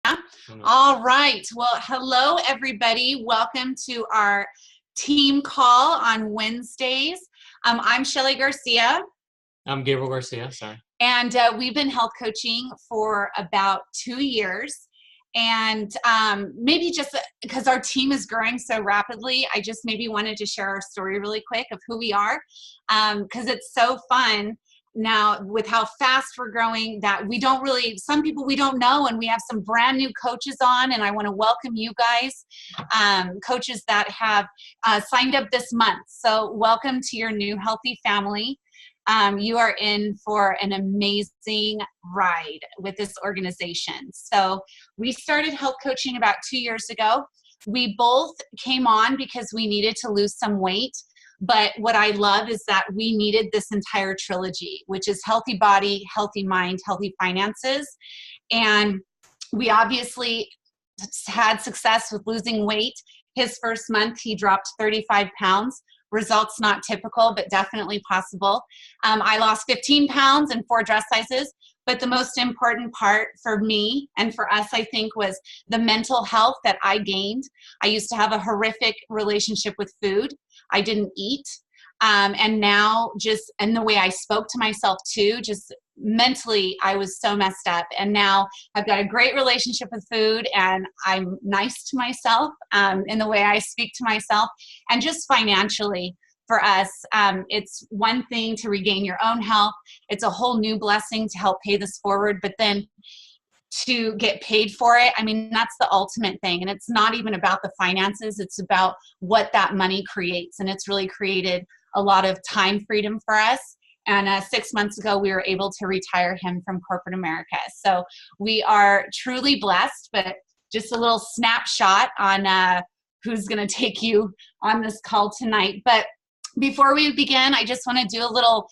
All right. Well, hello, everybody. Welcome to our team call on Wednesdays. I'm Shelly Garcia. I'm Gabriel Garcia, sorry. And we've been health coaching for about 2 years. And maybe just because our team is growing so rapidly, I just maybe wanted to share our story really quick of who we are, because it's so fun now with how fast we're growing that some people we don't know, and we have some brand new coaches on, and I want to welcome you guys, coaches that have signed up this month. So welcome to your new healthy family. You are in for an amazing ride with this organization. So we started health coaching about 2 years ago. We both came on because we needed to lose some weight. But what I love is that we needed this entire trilogy, which is healthy body, healthy mind, healthy finances. And we obviously had success with losing weight. His first month, he dropped 35 pounds. Results not typical, but definitely possible. I lost 15 pounds in 4 dress sizes. But the most important part for me and for us, I think, was the mental health that I gained. I used to have a horrific relationship with food. I didn't eat. And now and the way I spoke to myself too, just mentally, I was so messed up. And now I've got a great relationship with food, and I'm nice to myself in the way I speak to myself. And just financially for us, it's one thing to regain your own health. It's a whole new blessing to help pay this forward, but then to get paid for it, I mean, that's the ultimate thing. And it's not even about the finances. It's about what that money creates. And it's really created a lot of time freedom for us. And 6 months ago, we were able to retire him from corporate America. So we are truly blessed, but just a little snapshot on who's going to take you on this call tonight. But before we begin, I just want to do a little,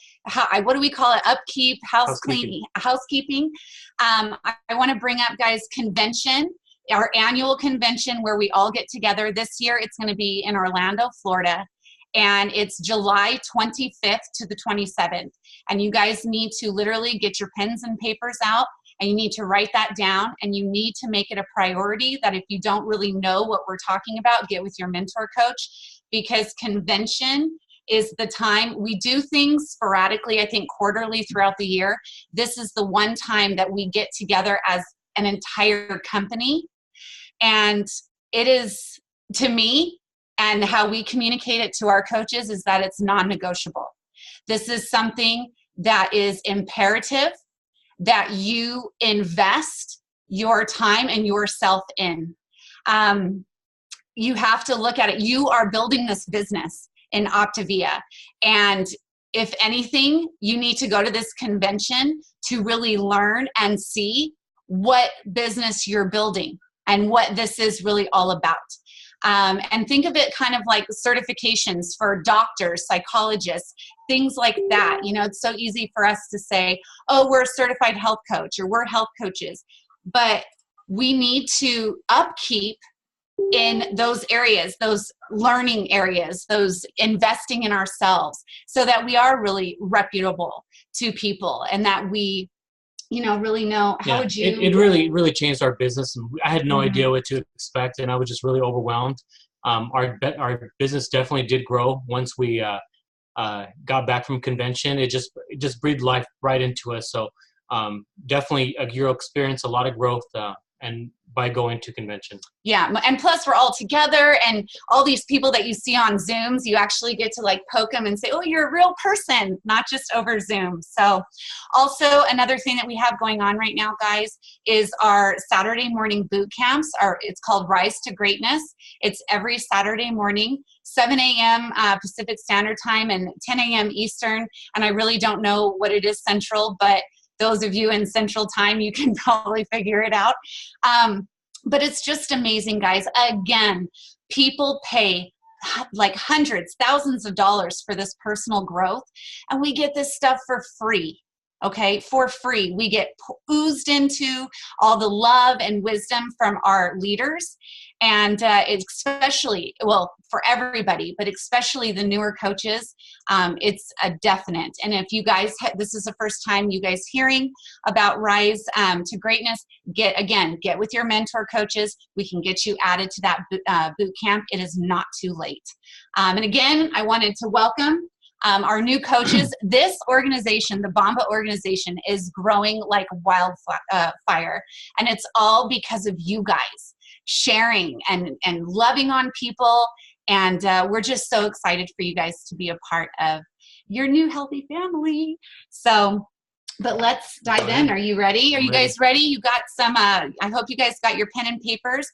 what do we call it? Upkeep, housekeeping. I want to bring up, guys, convention, our annual convention where we all get together. This year, it's going to be in Orlando, Florida. And it's July 25th to the 27th. And you guys need to literally get your pens and papers out, and you need to write that down, and you need to make it a priority that if you don't really know what we're talking about, get with your mentor coach, because convention is the time. We do things sporadically, I think quarterly throughout the year. This is the one time that we get together as an entire company. And it is, to me, and how we communicate it to our coaches, is that it's non-negotiable. This is something that is imperative that you invest your time and yourself in. You have to look at it. You are building this business in Optavia. And if anything, you need to go to this convention to really learn and see what business you're building and what this is really all about. And think of it kind of like certifications for doctors, psychologists, things like that. You know, it's so easy for us to say, oh, we're a certified health coach or we're health coaches. But we need to upkeep in those areas, those learning areas, those investing in ourselves, so that we are really reputable to people and that we really know. How would you? It really changed our business. And I had no idea what to expect, and I was just really overwhelmed. Our business definitely did grow once we got back from convention. It just breathed life right into us. So definitely you'll experience a lot of growth and by going to convention. Yeah, and plus we're all together, and all these people that you see on Zooms, you actually get to like poke them and say, oh, you're a real person, not just over Zoom. So also another thing that we have going on right now, guys, is our Saturday morning boot camps. It's called Rise to Greatness. It's every Saturday morning, 7 a.m. Pacific Standard Time and 10 a.m. Eastern. And I really don't know what it is Central, but those of you in Central Time, you can probably figure it out. But it's just amazing, guys. Again, people pay like hundreds, thousands of dollars for this personal growth, and we get this stuff for free. Okay, for free. We get oozed into all the love and wisdom from our leaders, And especially, well, for everybody, but especially the newer coaches, it's a definite. And if you guys, this is the first time you guys hearing about Rise to Greatness, get with your mentor coaches. We can get you added to that boot camp. It is not too late. And again, I wanted to welcome our new coaches. This organization, the Bomba organization, is growing like wildfire. And it's all because of you guys sharing and loving on people. And we're just so excited for you guys to be a part of your new healthy family. So, but let's dive in. Are you ready? Are you guys ready? You got some, I hope you guys got your pen and papers.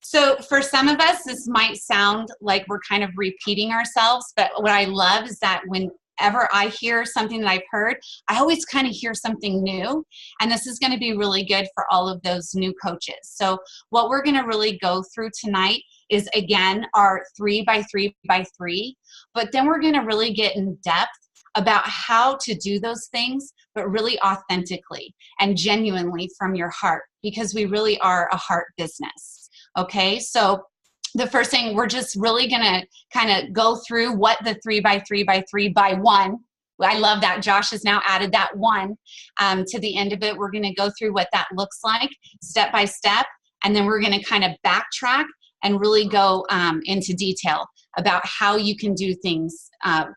So for some of us, this might sound like we're kind of repeating ourselves, but what I love is that whenever I hear something that I've heard, I always kind of hear something new. And this is going to be really good for all of those new coaches. So what we're going to really go through tonight is, again, our 3x3x3, but then we're going to really get in depth about how to do those things, but really authentically and genuinely from your heart, because we really are a heart business. Okay, so the first thing, we're just really going to kind of go through what the 3x3x3x1. I love that Josh has now added that one to the end of it. We're going to go through what that looks like step by step, and then we're going to kind of backtrack and really go into detail about how you can do things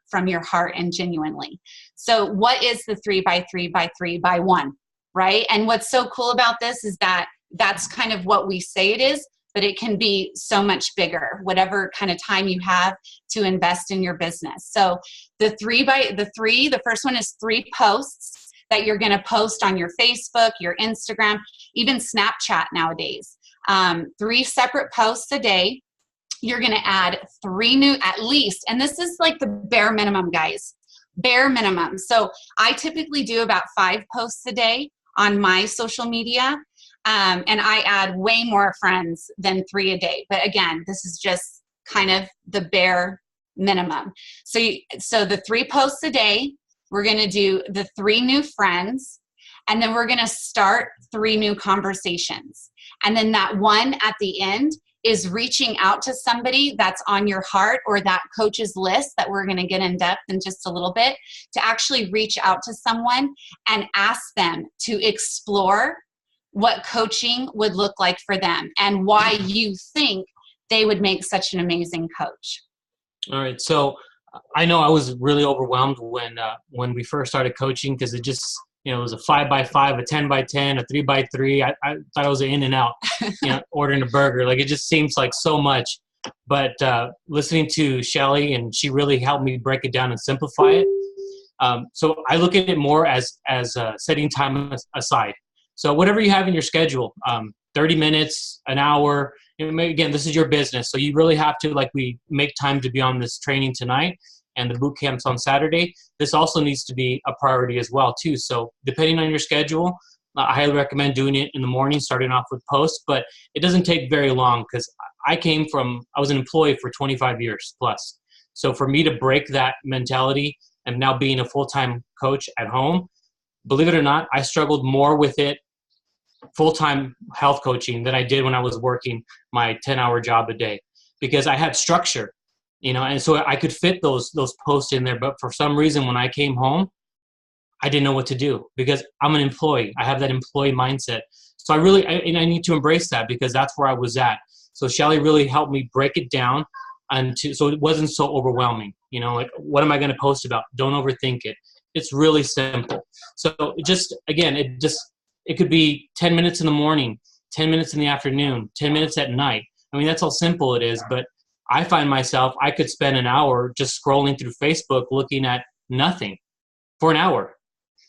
from your heart and genuinely. So what is the 3x3x3x1, right? And what's so cool about this is that that's kind of what we say it is, but it can be so much bigger, whatever kind of time you have to invest in your business. So the first one is 3 posts that you're going to post on your Facebook, your Instagram, even Snapchat nowadays. 3 separate posts a day. You're going to add 3 new, at least, and this is like the bare minimum, guys, bare minimum. So I typically do about 5 posts a day on my social media. And I add way more friends than 3 a day. But again, this is just kind of the bare minimum. So the 3 posts a day, we're going to do the 3 new friends, and then we're going to start 3 new conversations. And then that one at the end is reaching out to somebody that's on your heart, or that coach's list that we're going to get in depth in just a little bit, to actually reach out to someone and ask them to explore what coaching would look like for them and why you think they would make such an amazing coach. All right. So I know I was really overwhelmed when we first started coaching, because it just, it was a 5x5, a 10x10, a 3x3. I thought I was in and out, ordering a burger. Like, it just seems like so much. But listening to Shelly, and she really helped me break it down and simplify it. So I look at it more as setting time aside. So whatever you have in your schedule, 30 minutes, an hour, again, this is your business. So you really have to, like, we make time to be on this training tonight and the boot camp's on Saturday. This also needs to be a priority as well too. So depending on your schedule, I highly recommend doing it in the morning, starting off with posts, but it doesn't take very long, because I was an employee for 25 years plus. So for me to break that mentality and now being a full-time coach at home, believe it or not, I struggled more with it, full-time health coaching, than I did when I was working my 10-hour job a day, because I had structure, and so I could fit those posts in there. But for some reason, when I came home, I didn't know what to do, because I'm an employee. I have that employee mindset. So I need to embrace that, because that's where I was at. So Shelly really helped me break it down, so it wasn't so overwhelming. Like, what am I going to post about? Don't overthink it. It's really simple. So it could be 10 minutes in the morning, 10 minutes in the afternoon, 10 minutes at night. I mean, that's how simple it is. But I find myself, I could spend an hour just scrolling through Facebook looking at nothing for an hour.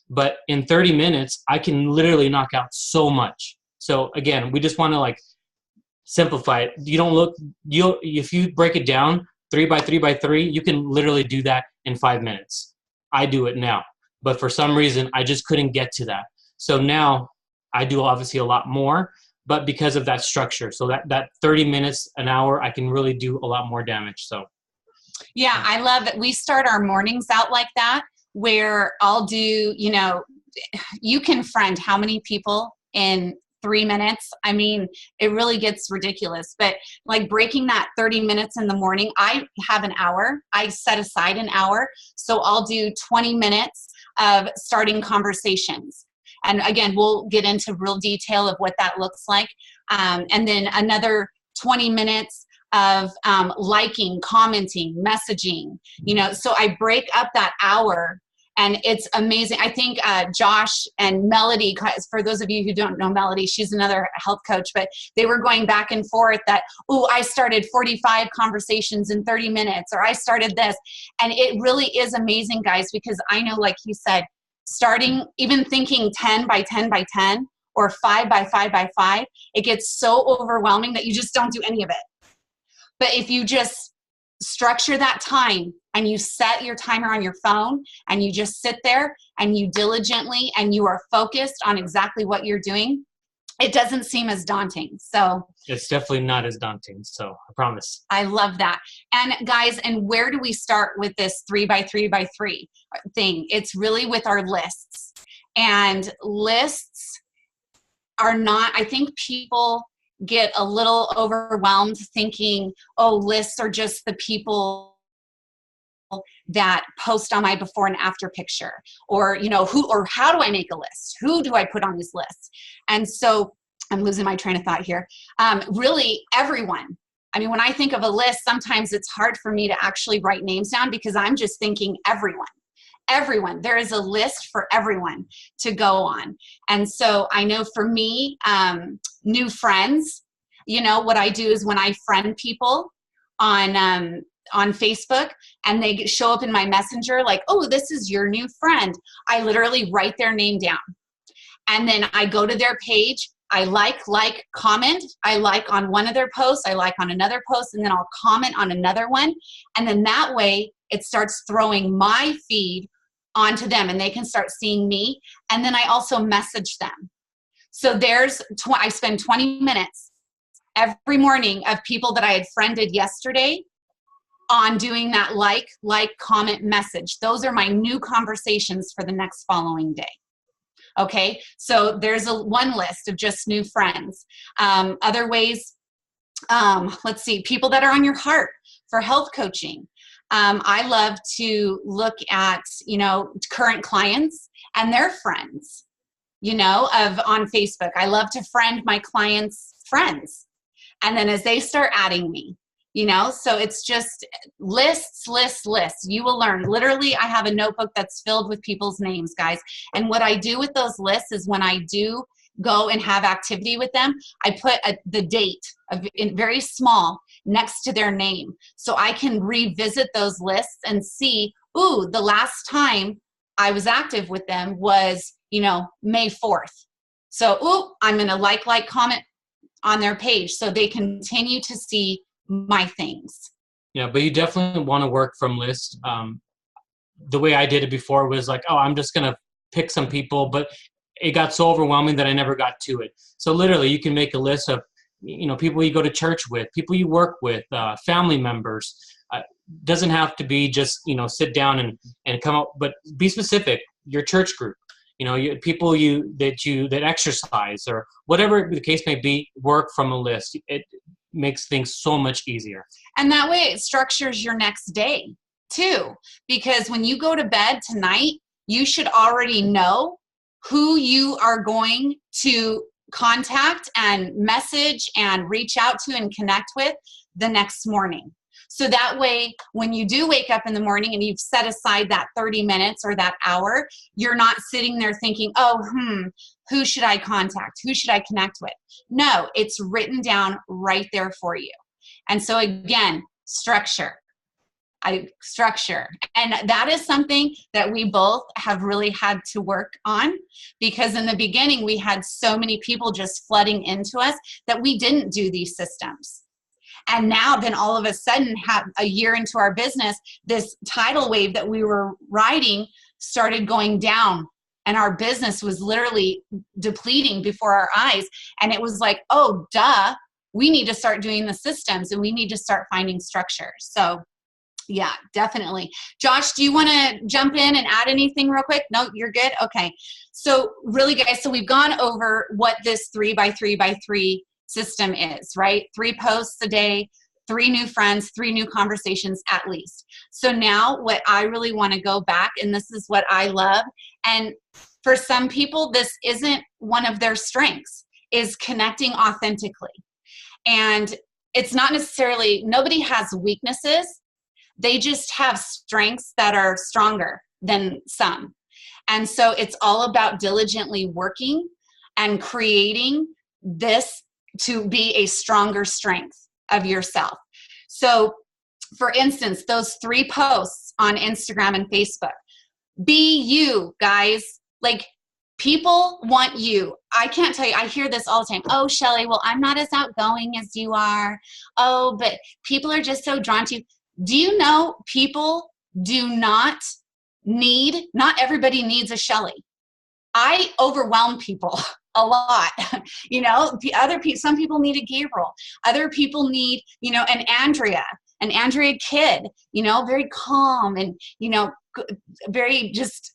But in 30 minutes, I can literally knock out so much. So again, we just want to simplify it. If you break it down 3x3x3, you can literally do that in 5 minutes. I do it now, but for some reason, I just couldn't get to that. So now I do obviously a lot more, but because of that structure. So that 30 minutes, an hour, I can really do a lot more damage. So. Yeah, I love that we start our mornings out like that, where I'll do, you can friend how many people in 3 minutes. I mean, it really gets ridiculous. But like breaking that 30 minutes in the morning, I have an hour. I set aside an hour. So I'll do 20 minutes of starting conversations. And again, we'll get into real detail of what that looks like. And then another 20 minutes of liking, commenting, messaging, so I break up that hour, and it's amazing. I think Josh and Melody, for those of you who don't know Melody, she's another health coach, but they were going back and forth that, I started 45 conversations in 30 minutes, or I started this. And it really is amazing, guys, because I know, like you said, starting, even thinking 10 by 10 by 10 or 5 by 5 by 5, it gets so overwhelming that you just don't do any of it. But if you just structure that time and you set your timer on your phone and you just sit there and you diligently and you are focused on exactly what you're doing, it doesn't seem as daunting. So it's definitely not as daunting. So I promise. I love that. And guys, and where do we start with this 3 by 3 by 3 thing? It's really with our lists. And lists are not, I think people get a little overwhelmed thinking, lists are just the people that post on my before and after picture, or who, or how do I make a list? Who do I put on these lists? And so I'm losing my train of thought here. Really, everyone. I mean, when I think of a list, sometimes it's hard for me to actually write names down because I'm just thinking everyone. There is a list for everyone to go on. And so I know for me, new friends, what I do is when I friend people on Facebook and they show up in my messenger, like, this is your new friend, I literally write their name down. And then I go to their page, I like, comment, I like on one of their posts, I like on another post, and then I'll comment on another one. And then that way it starts throwing my feed onto them and they can start seeing me. And then I also message them. So I spend 20 minutes every morning of people that I had friended yesterday on doing that like, comment, message. Those are my new conversations for the next following day. Okay, so there's one list of just new friends. Other ways, let's see, people that are on your heart for health coaching. I love to look at, current clients and their friends, on Facebook. I love to friend my clients' friends. And then as they start adding me, so it's just lists. You will learn. Literally, I have a notebook that's filled with people's names, guys. And what I do with those lists is when I do go and have activity with them, I put the date in very small next to their name. So I can revisit those lists and see, the last time I was active with them was, May 4th. So, I'm going to like, comment on their page so they continue to see my things. Yeah, but you definitely want to work from lists. The way I did it before was like, I'm just going to pick some people, but it got so overwhelming that I never got to it. So literally you can make a list of, people you go to church with, people you work with, family members. Doesn't have to be just, sit down and come up, but be specific, your church group, people that exercise or whatever the case may be, work from a list. It makes things so much easier. And that way it structures your next day too, because when you go to bed tonight, you should already know who you are going to contact and message and reach out to and connect with the next morning. So that way, when you do wake up in the morning and you've set aside that 30 minutes or that hour, you're not sitting there thinking, who should I contact? Who should I connect with? No, it's written down right there for you. And so again, structure. And that is something that we both have really had to work on, because in the beginning, we had so many people just flooding into us that we didn't do these systems. And now then all of a sudden, a year into our business, this tidal wave that we were riding started going down, and our business was literally depleting before our eyes. And it was like, we need to start doing the systems and we need to start finding structure. So Yeah, definitely. Josh, do you want to jump in and add anything real quick? No, you're good. Okay. So really, guys, so we've gone over what this 3 by 3 by 3 system is, right? 3 posts a day, 3 new friends, 3 new conversations at least. So now what I really want to go back, and this is what I love, and for some people, this isn't one of their strengths, is connecting authentically. And it's not necessarily, nobody has weaknesses. They just have strengths that are stronger than some. And so it's all about diligently working and creating this to be a stronger strength of yourself. So, for instance, those 3 posts on Instagram and Facebook, be you, guys. Like, people want you. I can't tell you, I hear this all the time. Oh, Shelly, well, I'm not as outgoing as you are. Oh, but people are just so drawn to you. Do you know people do not need, not everybody needs a Shelly. I overwhelm people a lot. You know, other people, some people need a Gabriel. Other people need, you know, an Andrea Kidd, you know, very calm and, you know, very just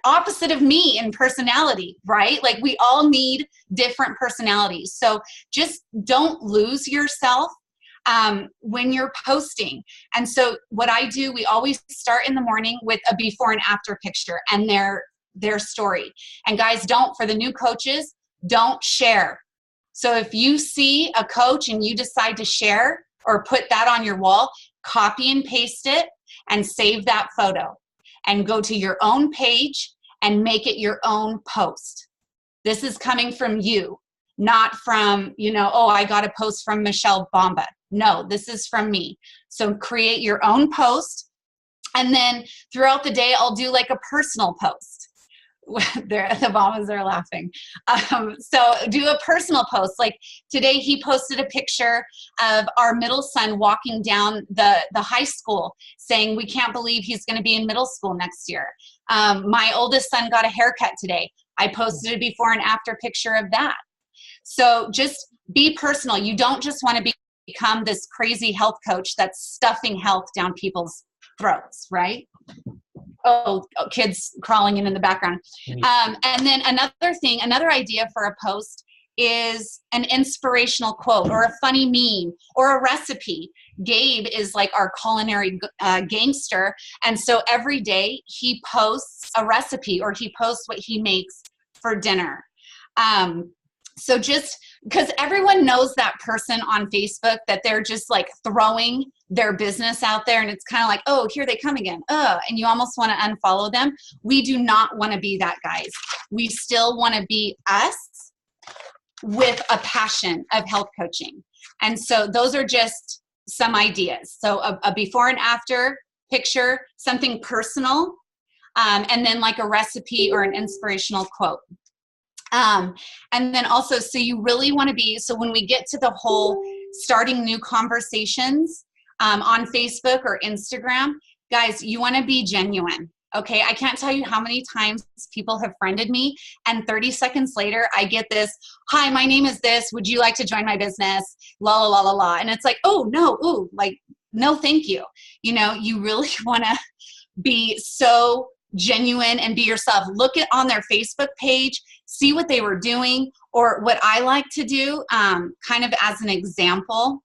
opposite of me in personality, right? Like, we all need different personalities. So just don't lose yourself when you're posting. And so what I do, we always start in the morning with a before and after picture and their story. And guys, for the new coaches, don't share. So if you see a coach and you decide to share or put that on your wall, copy and paste it and save that photo and go to your own page and make it your own post. This is coming from you, not from, you know, oh, I got a post from Michelle Bomba. No, this is from me. So create your own post. And then throughout the day, I'll do like a personal post. The Bombas are laughing. So do a personal post. Like today, he posted a picture of our middle son walking down the high school saying, we can't believe he's going to be in middle school next year. My oldest son got a haircut today. I posted a before and after picture of that. So just be personal. You don't just want to become this crazy health coach that's stuffing health down people's throats, right? Oh, kids crawling in the background. And then another idea for a post is an inspirational quote or a funny meme or a recipe. Gabe is like our culinary gangster. And so every day he posts a recipe or he posts what he makes for dinner. So just because everyone knows that person on Facebook that they're just like throwing their business out there and it's kind of like, oh, here they come again. And you almost want to unfollow them. We do not want to be that, guys. We still want to be us with a passion of health coaching. And so those are just some ideas. So a before and after picture, something personal, and then like a recipe or an inspirational quote. And then also, so you really want to be, so when we get to the whole starting new conversations on Facebook or Instagram, guys, you want to be genuine. Okay. I can't tell you how many times people have friended me and 30 seconds later I get this, hi, my name is this. Would you like to join my business? La, la, la, la, la. And it's like, oh no. Ooh, like, no, thank you. You know, you really want to be so genuine and be yourself. Look on their Facebook page, see what they were doing, or what I like to do, kind of as an example,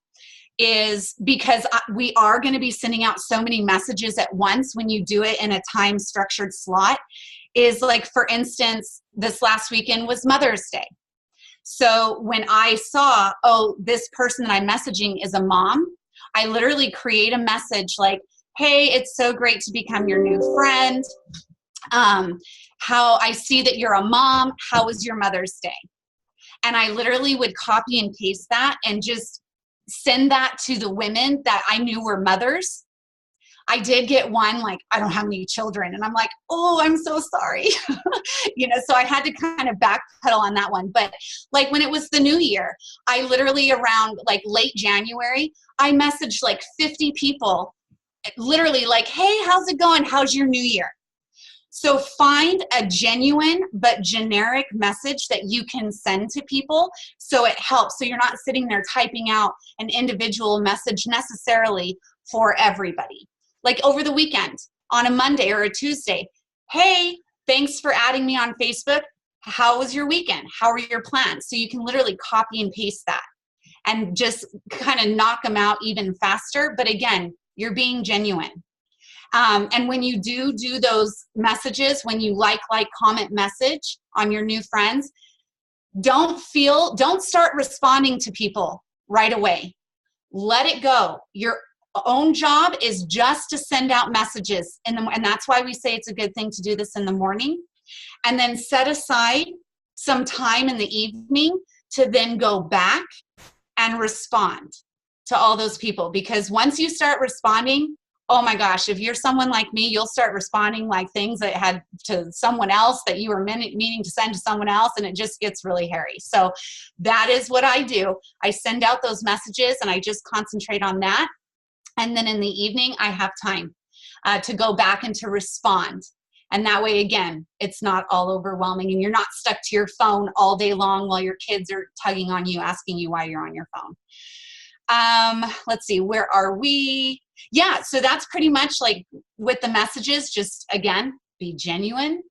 is because we are going to be sending out so many messages at once when you do it in a time structured slot, is like, for instance, this last weekend was Mother's Day. So when I saw, oh, this person that I'm messaging is a mom, I literally create a message like, hey, it's so great to become your new friend. How I see that you're a mom. How was your Mother's Day? And I literally would copy and paste that and just send that to the women that I knew were mothers. I did get one, like, I don't have any children. And I'm like, oh, I'm so sorry. You know, so I had to kind of backpedal on that one. But like when it was the new year, I literally around like late January, I messaged like 50 people, literally like, hey, how's it going? How's your new year? So find a genuine but generic message that you can send to people so it helps. So you're not sitting there typing out an individual message necessarily for everybody. like over the weekend on a Monday or a Tuesday. Hey, thanks for adding me on Facebook. How was your weekend? How are your plans? So you can literally copy and paste that and just kind of knock them out even faster. But again, you're being genuine. And when you do those messages, when you like, comment, message on your new friends, don't start responding to people right away. Let it go. Your own job is just to send out messages. And that's why we say it's a good thing to do this in the morning. And then set aside some time in the evening to then go back and respond to all those people. Because once you start responding, oh my gosh, if you're someone like me, you'll start responding like things that had to someone else that you were meaning to send to someone else, and it just gets really hairy. So that is what I do. I send out those messages and I just concentrate on that. And then in the evening, I have time to go back and to respond. And that way, again, it's not all overwhelming and you're not stuck to your phone all day long while your kids are tugging on you, asking you why you're on your phone. Let's see, where are we? Yeah, so that's pretty much like with the messages, just again, be genuine.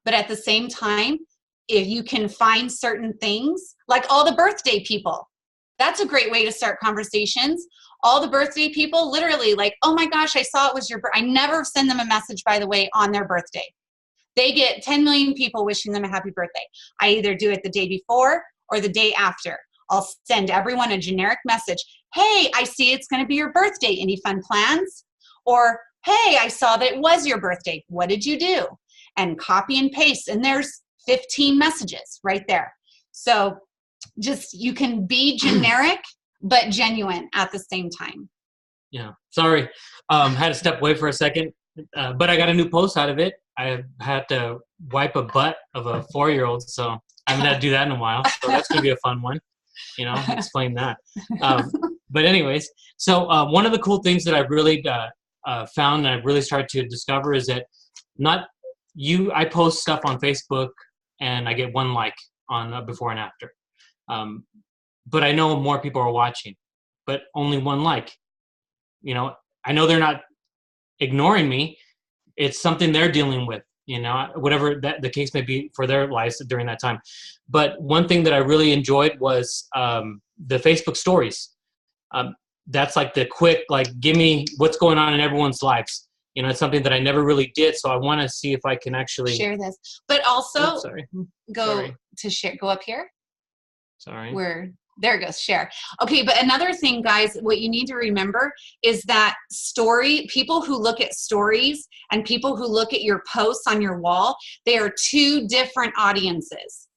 But at the same time, if you can find certain things, like all the birthday people, that's a great way to start conversations. All the birthday people, literally like, oh my gosh, I saw it was your birthday. I never send them a message, by the way, on their birthday. They get 10 million people wishing them a happy birthday. I either do it the day before or the day after. I'll send everyone a generic message. Hey, I see it's going to be your birthday. Any fun plans? Or, hey, I saw that it was your birthday. What did you do? And copy and paste. And there's 15 messages right there. So just, you can be generic, but genuine at the same time. Yeah. Sorry. Had to step away for a second, but I got a new post out of it. I had to wipe a butt of a 4-year-old. So I haven't had to do that in a while. So that's going to be a fun one. Explain that. But anyways, so one of the cool things that I really found and I really started to discover is that I post stuff on Facebook and I get 1 like on before and after. But I know more people are watching, but only 1 like. I know they're not ignoring me. It's something they're dealing with, whatever the case may be for their lives during that time. But one thing that I really enjoyed was the Facebook stories. That's like the quick, give me what's going on in everyone's lives. It's something that I never really did. So I want to see if I can actually share this, but also go to share, go up here. Sorry. There it goes, share. Okay, but another thing, guys, what you need to remember is that people who look at stories and people who look at your posts on your wall, they are 2 different audiences,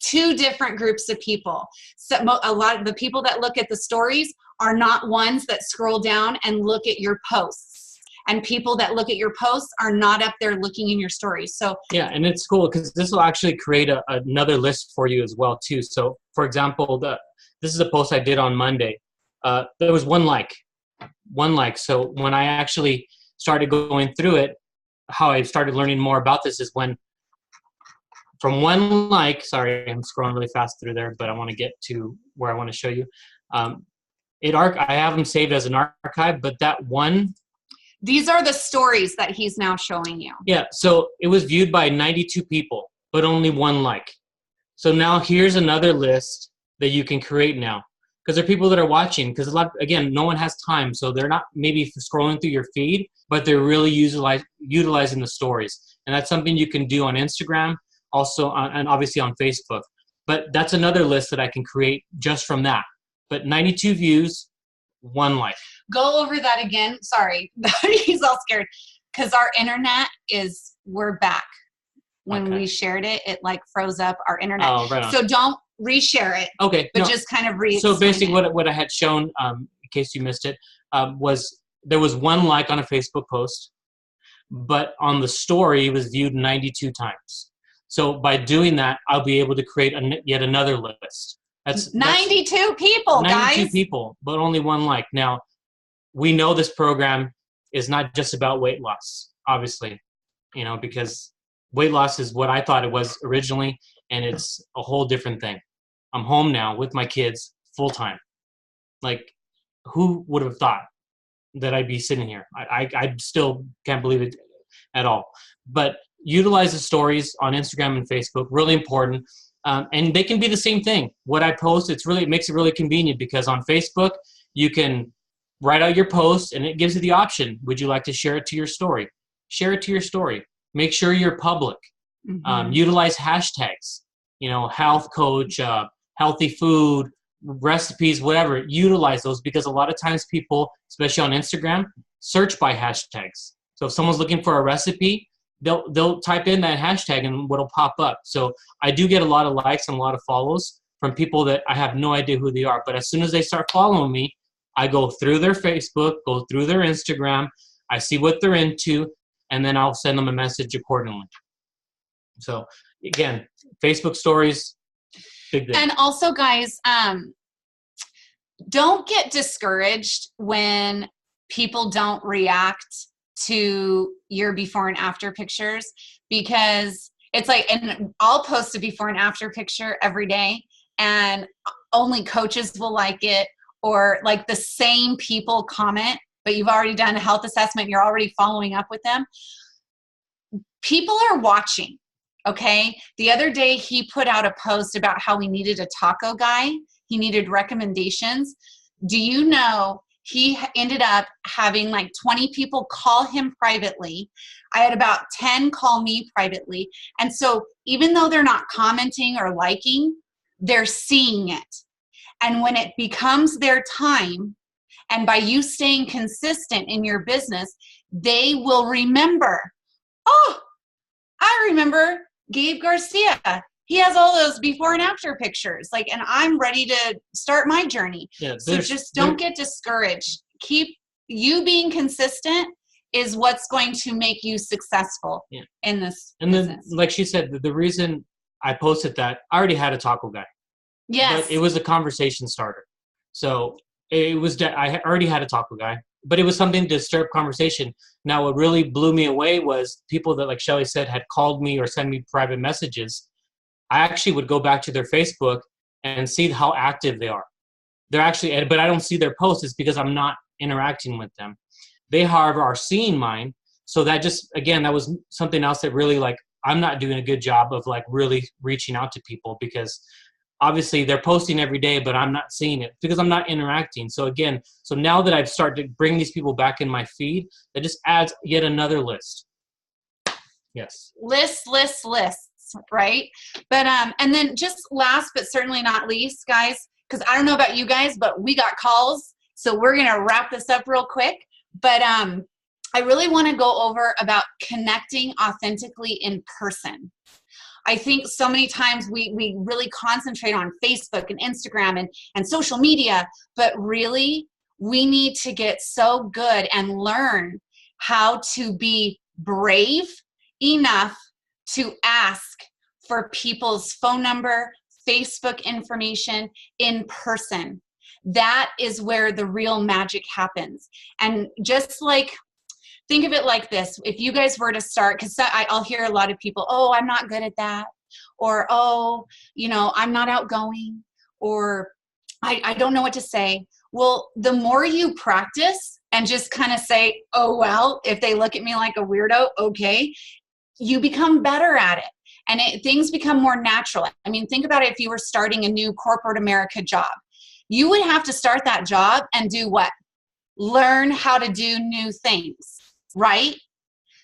2 different groups of people. So a lot of the people that look at the stories are not ones that scroll down and look at your posts. And people that look at your posts are not up there looking in your stories. So yeah, and it's cool because this will actually create another list for you as well too. So for example, this is a post I did on Monday. There was 1 like. So when I actually started going through it, how I started learning more about this is when from 1 like, sorry, I'm scrolling really fast through there, but I want to get to where I want to show you. I have them saved as an archive, but that one. These are the stories that he's now showing you. Yeah, so it was viewed by 92 people, but only 1 like. So now here's another list that you can create now, because there are people that are watching, because again, no one has time, so they're not maybe scrolling through your feed, but they're really utilizing the stories. And that's something you can do on Instagram, also and obviously on Facebook. But that's another list that I can create just from that. But 92 views, 1 like. Go over that again. Sorry, he's all scared because our internet we're back. When we shared it, it froze up our internet. Oh, right on. So don't reshare it. Okay. But just kind of So basically what I had shown, in case you missed it, was there was 1 like on a Facebook post, but on the story it was viewed 92 times. So by doing that, I'll be able to create yet another list. That's 92 people, 92 guys. 92 people, but only 1 like. Now, we know this program is not just about weight loss, obviously, because weight loss is what I thought it was originally, and it's a whole different thing. I'm home now with my kids full time. Who would have thought? that I'd be sitting here. I still can't believe it at all. But utilize the stories on Instagram and Facebook, really important. And they can be the same thing. What I post, it makes it really convenient, because on Facebook, you can write out your post and it gives you the option. Would you like to share it to your story? Share it to your story. Make sure you're public. Utilize hashtags, health coach, healthy food, recipes, whatever. Utilize those, because a lot of times people, especially on Instagram, search by hashtags. So if someone's looking for a recipe, they'll type in that hashtag and what'll pop up. So I do get a lot of likes and a lot of follows from people that I have no idea who they are. But as soon as they start following me, I go through their Facebook, go through their Instagram, I see what they're into, and then I'll send them a message accordingly. So again, Facebook stories, big thing. And also, guys, don't get discouraged when people don't react to your before and after pictures, because it's like, and I'll post a before and after picture every day, and only coaches will like it, or like the same people comment, but you've already done a health assessment, you're already following up with them. People are watching. Okay. The other day he put out a post about how he needed a taco guy. He needed recommendations. Do you know he ended up having like 20 people call him privately. I had about 10 call me privately. And so even though they're not commenting or liking, they're seeing it. And when it becomes their time, and by you staying consistent in your business, they will remember, oh, I remember Gabe Garcia. He has all those before and after pictures. Like, and I'm ready to start my journey. Yeah, so just don't get discouraged. Keep you being consistent is what's going to make you successful in this business. Then, like she said, the reason I posted that, I already had a taco guy. Yes. But it was a conversation starter. So it was, I already had a taco guy, but it was something to stir up conversation. Now, what really blew me away was people that, like Shelly said, had called me or sent me private messages. I actually would go back to their Facebook and see how active they are. They're actually, but I don't see their posts. It's because I'm not interacting with them. They, however, are seeing mine. So that just, again, that was something else that really, like, I'm not doing a good job of like really reaching out to people, because obviously they're posting every day, but I'm not seeing it because I'm not interacting. So again, so now that I've started to bring these people back in my feed, that just adds yet another list. Yes. Lists, right? But, and then just last, but certainly not least, guys, because I don't know about you guys, but we got calls. So we're going to wrap this up real quick. But I really want to go over about connecting authentically in person. I think so many times we really concentrate on Facebook and Instagram and social media, but really we need to get so good and learn how to be brave enough to ask for people's phone number, Facebook information in person. That is where the real magic happens. And just like, think of it like this. If you guys were to start, because I'll hear a lot of people, oh, I'm not good at that. Or, oh, I'm not outgoing. Or I don't know what to say. Well, the more you practice and just kind of say, oh, well, if they look at me like a weirdo, okay, you become better at it. And things become more natural. I mean, think about it. If you were starting a new corporate America job, you would have to start that job and do what? Learn how to do new things, right?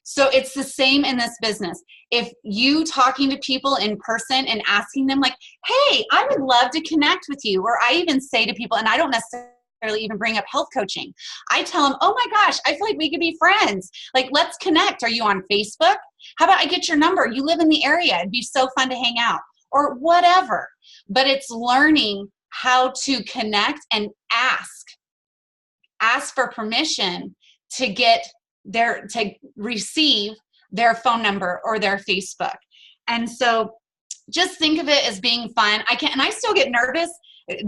So it's the same in this business. If you talking to people in person and asking them like, hey, I would love to connect with you. Or I even say to people, and I don't necessarily even bring up health coaching. I tell them, oh my gosh, I feel like we could be friends. Like, let's connect. Are you on Facebook? How about I get your number? You live in the area. It'd be so fun to hang out, or whatever. But it's learning how to connect and ask for permission to receive their phone number or their Facebook. And so just think of it as being fun. And I still get nervous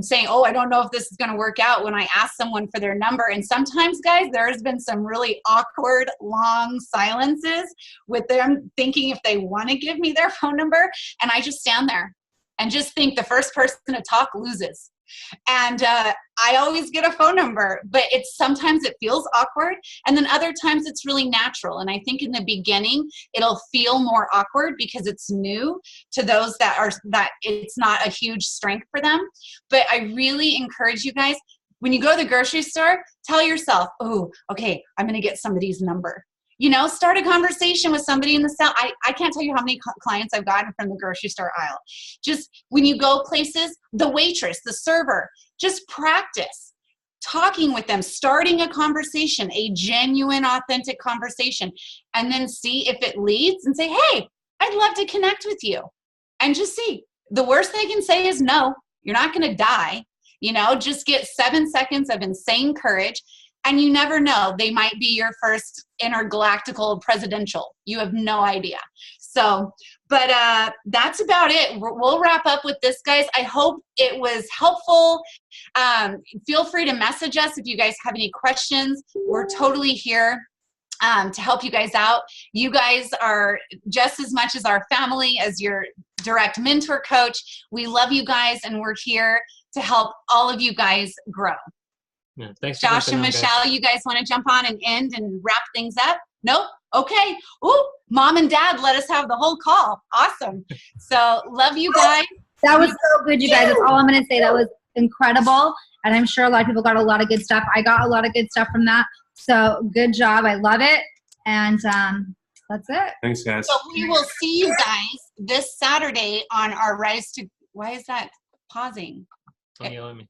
saying, oh, I don't know if this is going to work out when I ask someone for their number. And sometimes, guys, there has been some really awkward, long silences with them thinking if they want to give me their phone number. And I just stand there and just think the first person to talk loses. And I always get a phone number, but sometimes it feels awkward, and then other times it's really natural. And I think in the beginning it'll feel more awkward because it's new to those that it's not a huge strength for them. But I really encourage you guys, when you go to the grocery store, tell yourself, oh, okay, I'm going to get somebody's number. Start a conversation with somebody in the cell. I can't tell you how many clients I've gotten from the grocery store aisle. Just when you go places, the waitress, the server, just practice talking with them, starting a conversation, a genuine, authentic conversation, and then see if it leads and say, hey, I'd love to connect with you. And just see. The worst they can say is no. You're not going to die. Just get 7 seconds of insane courage. And you never know, they might be your first intergalactical presidential. You have no idea. So, but that's about it. We'll wrap up with this, guys. I hope it was helpful. Feel free to message us if you guys have any questions. We're totally here to help you guys out. You guys are just as much as our family, as your direct mentor coach. We love you guys, and we're here to help all of you guys grow. Yeah, thanks. Josh and Michelle, you guys want to jump on and end and wrap things up? Nope? Okay. Ooh, mom and dad let us have the whole call. Awesome. So love you guys. That was so good, you guys. That's all I'm going to say. That was incredible. And I'm sure a lot of people got a lot of good stuff. I got a lot of good stuff from that. So good job. I love it. And that's it. Thanks, guys. So we will see you guys this Saturday on our Rise to... Why is that pausing? Don't yell at me.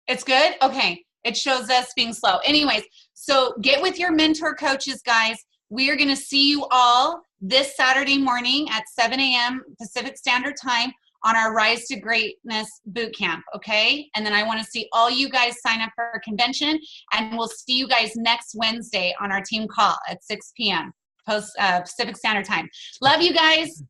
It's good? Okay. It shows us being slow. Anyways, so get with your mentor coaches, guys. We are going to see you all this Saturday morning at 7 a.m. Pacific Standard Time on our Rise to Greatness boot camp, okay? And then I want to see all you guys sign up for our convention, and we'll see you guys next Wednesday on our team call at 6 p.m. Pacific Standard Time. Love you guys.